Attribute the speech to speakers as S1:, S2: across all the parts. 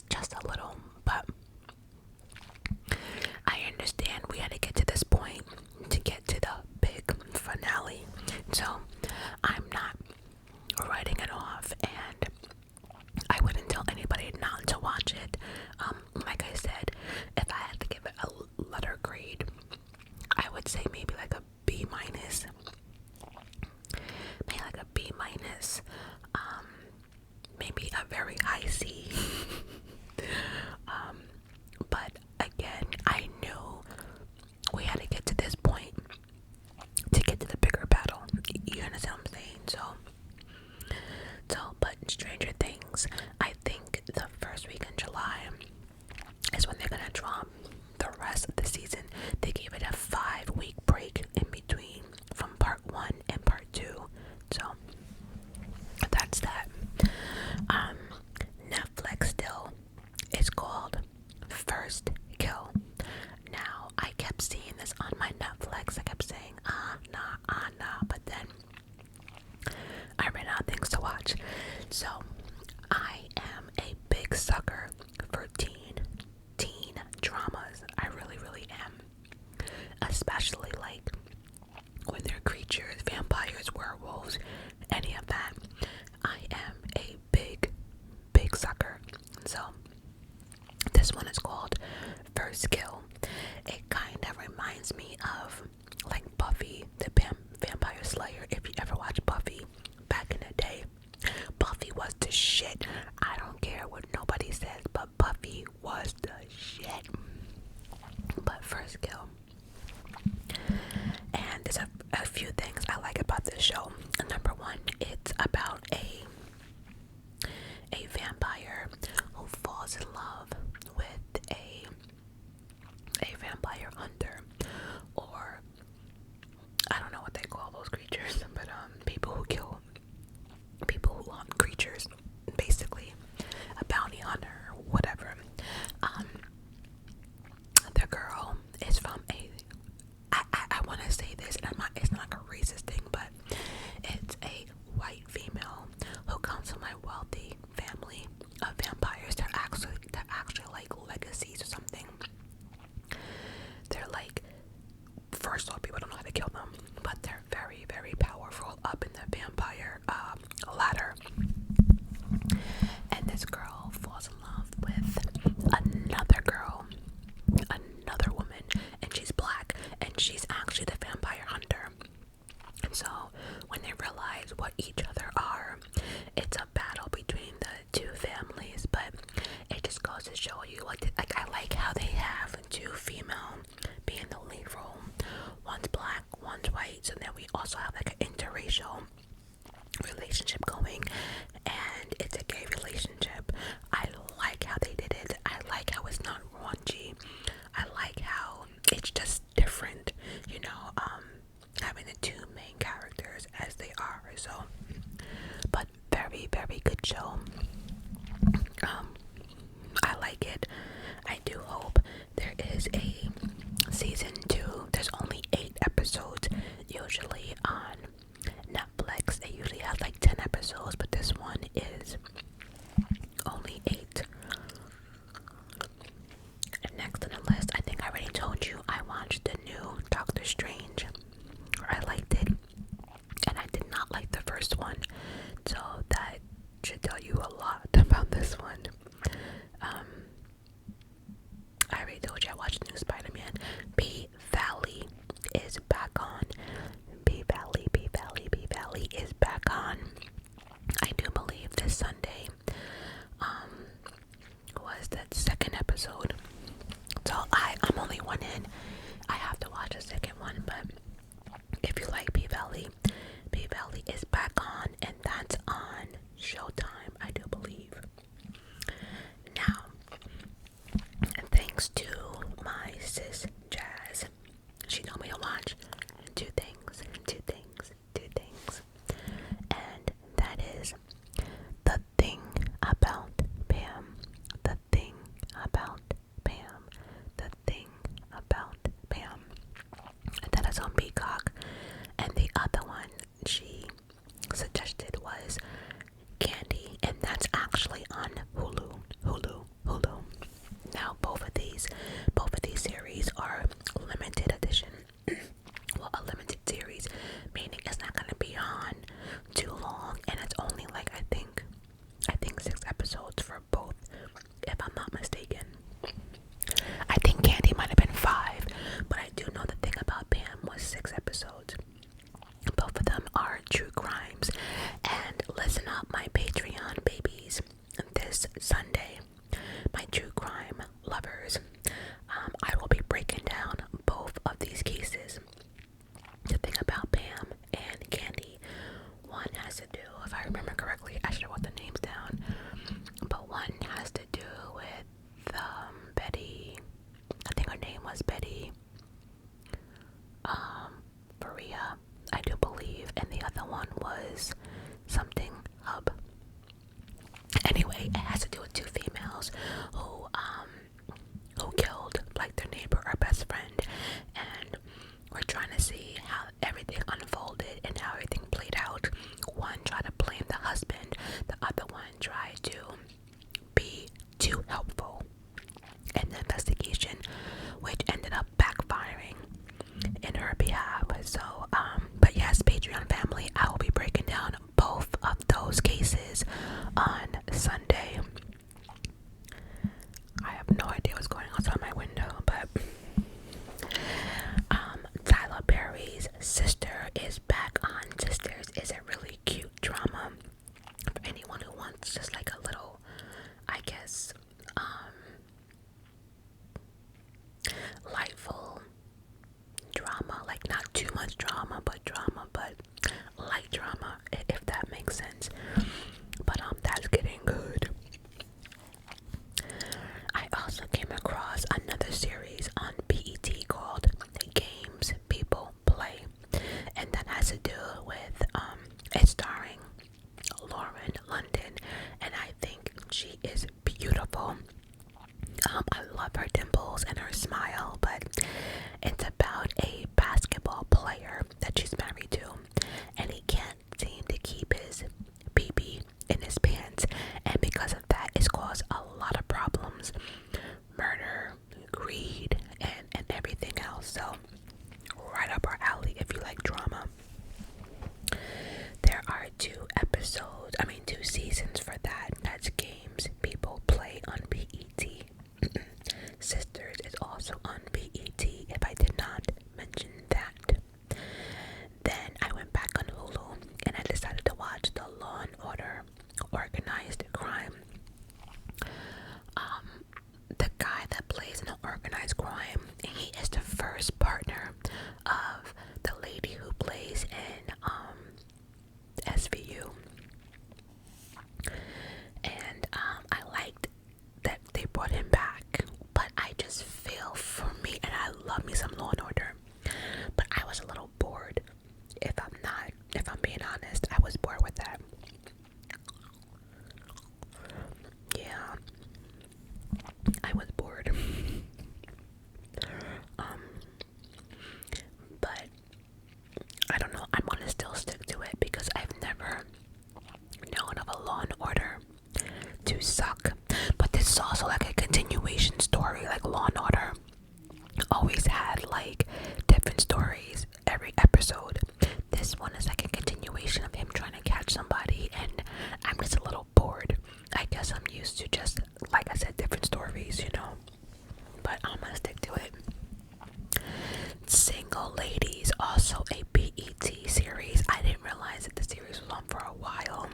S1: just a little, but I understand we had to get to this point to get to the big finale. So I'm not writing it off, and I wouldn't tell anybody not to watch it. Like I said, if I had to give it a letter grade, I would say maybe like a B minus. Maybe like a B minus. Maybe a very high C. But again, I knew we had to get to this point to get to the bigger battle. You understand what I'm saying? But Stranger Things, I think the first week in July is when they're gonna drop the rest of the season. They gave it a 5-week break in between from part 1 and part 2. So that's that. Netflix still is called First Kill. Now I kept seeing this on my Netflix. I kept saying nah, but then I ran out of things to watch. So I am a big sucker for teen dramas. I really am. Especially like when they're creatures, vampires, werewolves, any of that. I am a big sucker. So this one is called First Kill. It kind of reminds me of like Buffy the Vampire Slayer. If you ever watched Buffy back in the day, Buffy was the shit. I don't care what nobody says, but Buffy was the shit. But First Kill. And there's a few things I like about this show. Number one, it's about a vampire who falls in love with a vampire hunter, or I don't know what they call those creatures, but people who kill people who hunt creatures, basically a bounty hunter or whatever. The girl is from I want to say this, and it's not like a racist thing, but it's a white female who comes from a wealthy family of vampires. They're actually like legacies or something. They're like, first off, people don't know how to kill them, but they're very powerful up in the vampire ladder. And this girl falls in love with another woman, and she's black, and she's actually the vampire hunter. So when they realize what each other are, it's a battle between the two families. But it just goes to show you, like I like how they have two female being the lead role. One's black, one's white. So then we also have like an interracial relationship going, and it's a gay relationship. I like how they did it. I like how it's not raunchy. I like how it's just different, having the two main characters as they are. So, but very good show. I like it. I do hope there is a season 2. There's only 8 episodes usually on Netflix. They usually have like 10 episodes, but this one is only 8. And next on the list, I think I already told you, I watched the new Doctor Strange. I liked it, and I did not like the first one, so that should tell you a lot about this one. I already told you I watched the new Spider-Man. P-Valley is back on. P-Valley is back on. I do believe this Sunday was that second episode. So I'm only one in. I have to watch the second one, but if you like P-Valley is back on, and that's on Showtime, I do believe. Now, thanks to my sis Jazz, she told me to watch two things, and that is The Thing About Pam, The Thing About Pam, The Thing About Pam. That is on Peacock. And the other one she suggested was Candy also came across another series on BET called Games People Play, and that has to do with it's starring Lauren London, and I think she is beautiful. I love her dimples and her smile, but it's about a basketball player that she's married to, and he can't seem to keep his BB in his pants, and because of that, it's caused a lot of problems, murder, greed, and everything else. So, right up our alley if you like drama. There are two seasons for that. That's Games People Play on BET. Sisters is also on BET, if I did not mention that. Then I went back on Hulu and I decided to watch the Law and Order Organized Crime. The guy that plays in the organized crime, he is the first partner of the lady who plays in SVU. And I liked that they brought him back, but I just feel for me, and I love me some Law and Order, but I was a little bored. If I'm being honest, I was bored with that. Yeah, I was bored. But I don't know, I'm gonna still stick to it because I've never known of a Law and Order to suck. But this is also like a continuation story. Like Law and Order always had like different stories every episode. This one is like a continuation of him trying to catch somebody, and I'm just a little bored. I guess I'm used to just, like I said, different stories, you know. But I'm gonna stick to it. Single Ladies, also a BET series. I didn't realize that the series was on for a while.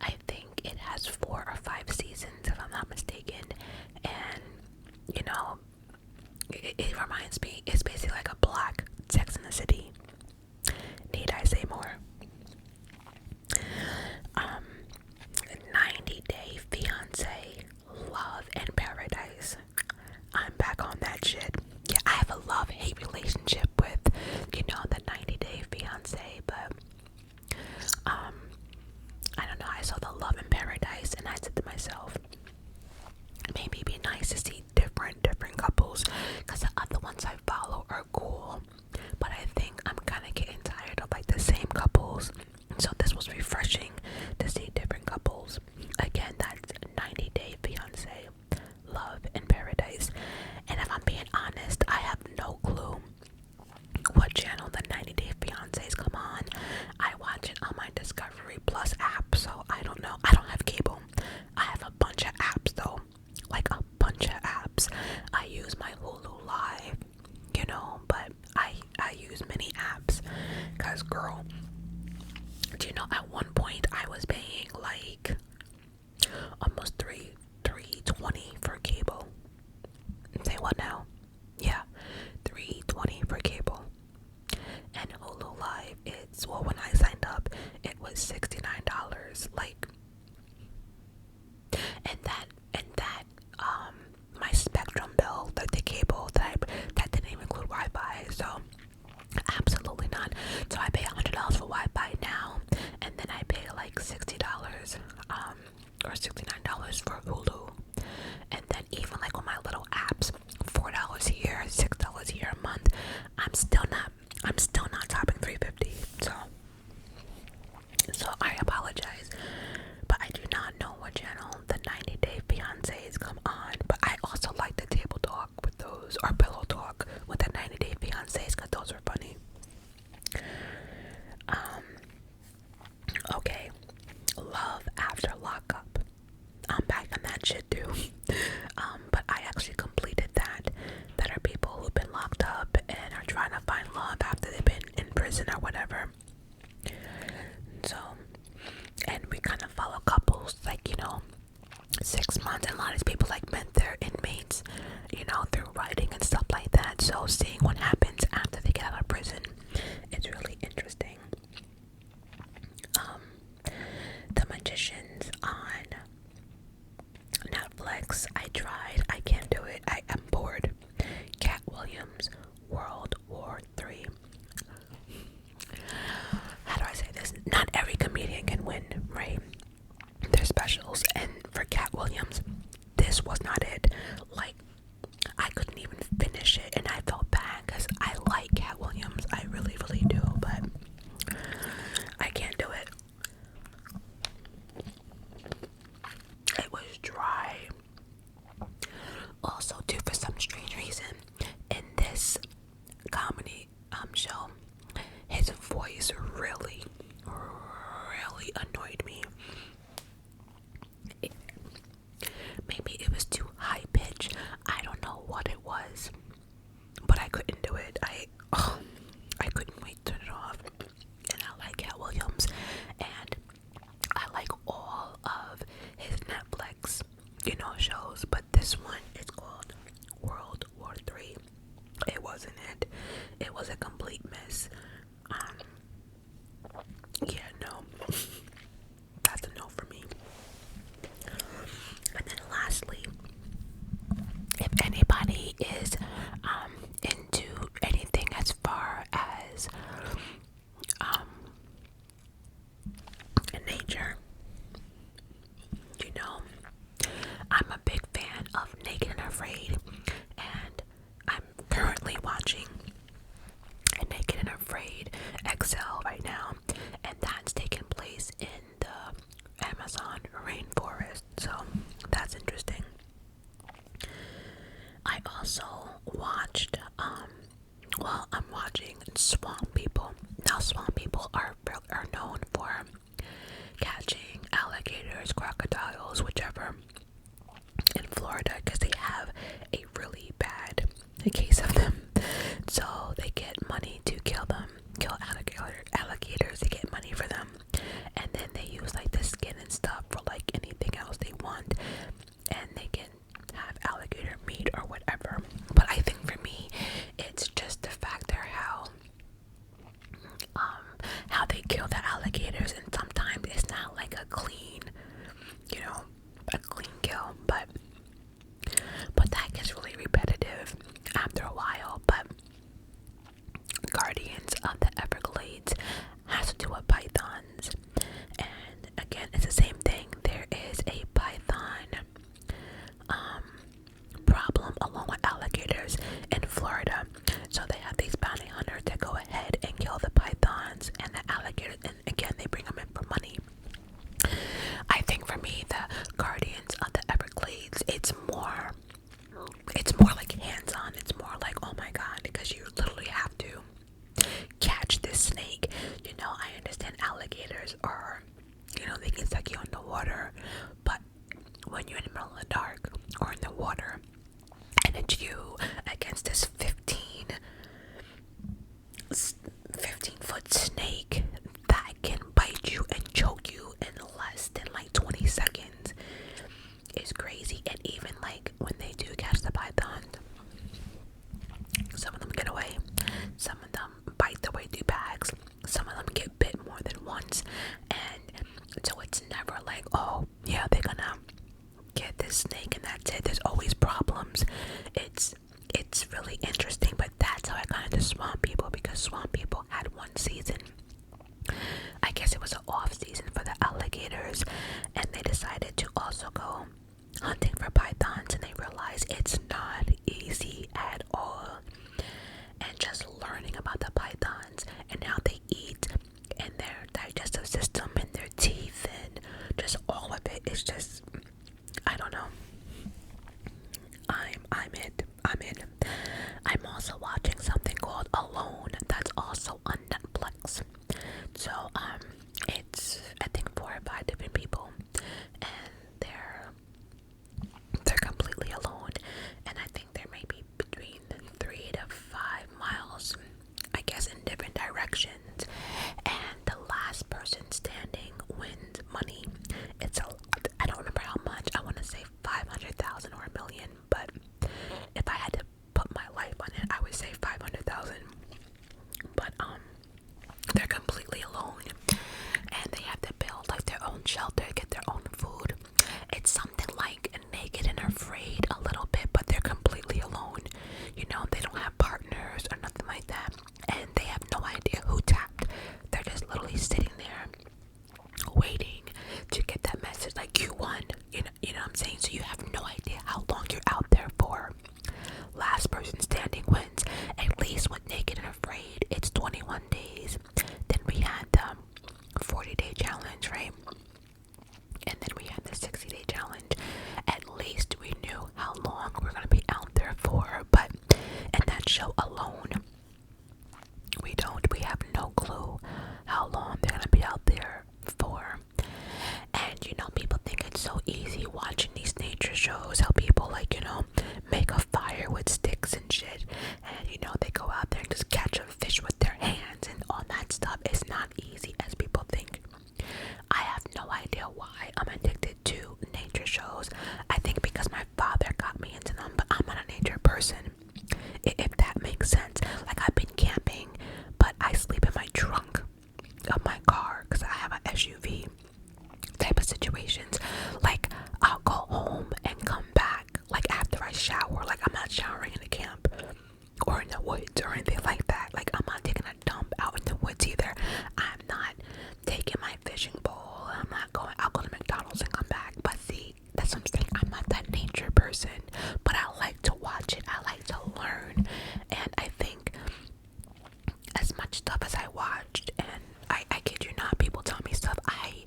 S1: I think it has 4 or 5 seasons, if I'm not mistaken. And, you know, it reminds me, it's basically like a black Sex in the City. Need I say more? 90 Day Fiance, Love and Paradise. I'm back on that shit. Yeah, I have a love-hate relationship with, you know, the 90 Day Fiance, but I don't know, I saw the Love in Paradise and I said to myself, maybe it'd be nice to see different couples, because the other ones I follow are cool, but I think I'm kind of getting tired of like the same couples, so this was refreshing to see different couples. Again, that's 90 Day Fiance, Love in Paradise, and if I'm being honest, I have no clue what channel the 90 Day Fiancés come on. I watch it on my Discovery Plus app, so I don't know. I don't have cable. I have a bunch of apps though, like a bunch of apps. I use my Hulu Live, you know, but I use many apps, cause girl, do you know at one point I was paying like almost $3.20 for cable. Say what now? Yeah, $3.20 for cable. And Hulu Live, when I signed up, it was $69. it was a complete mess. Yeah, no. That's a no for me. And then lastly, if anybody is into anything as far as nature, you know, I'm a big fan of Naked and Afraid, and I'm currently watching Naked and Afraid XL right now, and that's taking place in the Amazon rainforest, so that's interesting. I also watched, I'm watching Swamp People. Now, Swamp People are known for catching alligators, crocodiles, whichever, in Florida, because they have a really bad case of them. So they get money to kill them, kill alligators. They get money for them, and then they use like the skin and stuff for like anything else they want, and they can have alligator meat or whatever. But I think for me, it's just the factor how they kill the alligators, and sometimes it's not like a clean, a clean kill, but that gets really repetitive after a while. But Guardians of the Everglades has to do with pythons, and again, it's the same thing. There is a python problem along with alligators in Florida, so they have these bounty hunters that go ahead and kill the pythons and the alligators, and again, they bring them in for money. I think for me, the Guardians of the Everglades, it's more like hands-on. It's more like, oh my god, because you literally have to catch this snake. I understand alligators are, they can suck you underwater, but when you're in the middle of the dark or in the water, and it's you against this 15-foot snake that can bite you and choke you in less than like 20 seconds, is crazy. And even like when they do catch the pythons, some of them get away, some of them bite their way through bags, some of them get bit more than once, and so it's never like, oh yeah, they're gonna get this snake and that's it. There's always problems. It's really interesting, but that's how I got into Swamp People, because Swamp People had one season. I guess it was an off season for the alligators, and they decided to also go hunting for pythons, and they realized it's not easy at all. And just learning about the pythons and how they eat and their digestive system and their teeth and just all of it is just, I don't know. I'm in. I'm also watching something called Alone that's also on Netflix. So it's, I think, 4 or 5 different people, and they're completely alone, and I think there may be between 3 to 5 miles, I guess, in different directions, and the last person standing wins money. I don't remember how much. I want to say 500,000 or $1 million, but if I had to put my life on it, I would say 500,000. But they're completely alone, and they have to build like their own shelter, get their own food. It's something like Naked and Afraid a little bit, but they're completely alone. They don't have partners or nothing like that, and they have no idea who tapped. They're just literally sitting there waiting to get that message like you won. You know what I'm saying? So you have no idea how long you're out there for. Last person standing wins. At least with Naked and Afraid, it's 21 days. Then we had the 40-day challenge, right? And then we had the 60-day challenge. At least we knew how long we're going to be out there for. But in that show Alone, we have no clue how long they're going shower. Like, I'm not showering in the camp or in the woods or anything like that. Like, I'm not taking a dump out in the woods either. I'm not taking my fishing pole. I'm not going. I'll go to McDonald's and come back. But see, that's what I'm saying. I'm not that nature person, but I like to watch it. I like to learn, and I think as much stuff as I watched, and I kid you not, people tell me stuff. I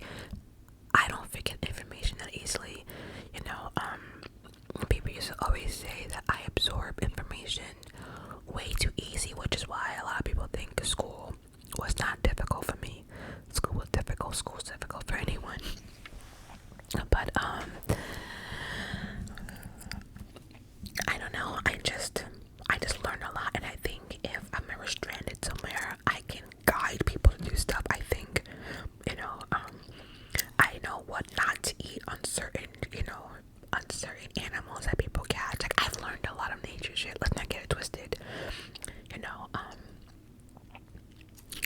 S1: don't forget information that easily. You know, people used to always say that I absorb information way too easy, which is why a lot of people think school was not difficult for me. School was difficult. School's difficult for anyone. But I don't know. I just learned a lot, and I think if I'm ever stranded somewhere, I can guide people to do stuff. I think, I know what not to eat on certain animals that people catch. Like, I've learned a lot of nature shit. Let's not get it twisted.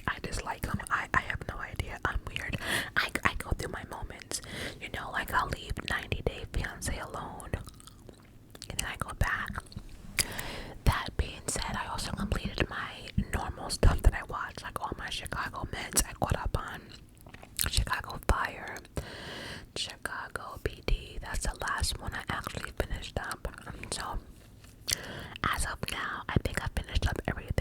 S1: I dislike them. I have no idea. I'm weird. I go through my moments. Like, I'll leave 90 Day Fiance alone, and then I go back. That being said, I also completed my normal stuff that I watched, like all my Chicago Meds. I caught up on Chicago Fire, Chicago PD. That's the last one I actually finished up. So, as of now, I think I finished up everything